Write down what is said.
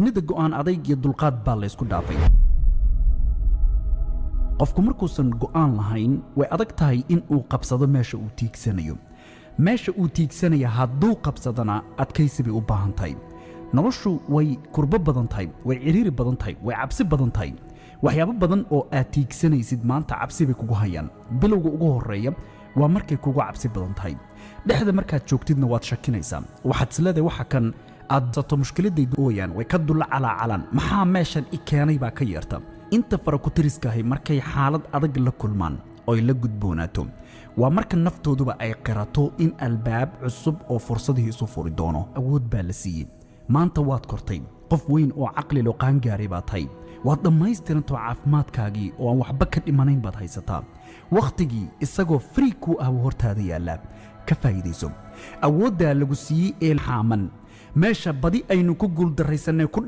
nida go'aan adayg iyo dulqaad baa la isku dhaafay qofku markuusan go'aan lahayn way adag tahay in uu qabsado meesha uu tiigsanaya hadduu qabsadana adkaysi bay u baahan tahay noloshu way kurba badan tahay way ciriiri badan tahay way cabsi badan tahay waxyaabo badan oo aad tiigsanaysid maanta cabsi bay kugu hayaan bilowga ugu horeeya waa markay kugu cabsi badan tahay dhexda markaad joogtidna waad shakinaysaa waxaad isleedahay waxa kan aad sato mushkiladaydu ooyaan way ka dulla calaacalan maxaa meeshan i keenay baa ka yeerta inta fara ku tiriskahay markay xaalad adag la kulmaan oo la gudboonaato waa marka naftooduba ay qirato in albaab cusub oo fursadii isu furi doono awood baa la siiyey maanta waad kortay qof weyn oo caqli loo qaan gaaray baad tahay waad dhammaystiranto caafimaadkaagii oo aan waxba ka dhimanayn baad haysataa waqtigii isagoo free ku ah hortaada yaala ka faa'iidayso awoodda lagu siiyey ee xaaman meesha badi aynu ku guul daraysanay ku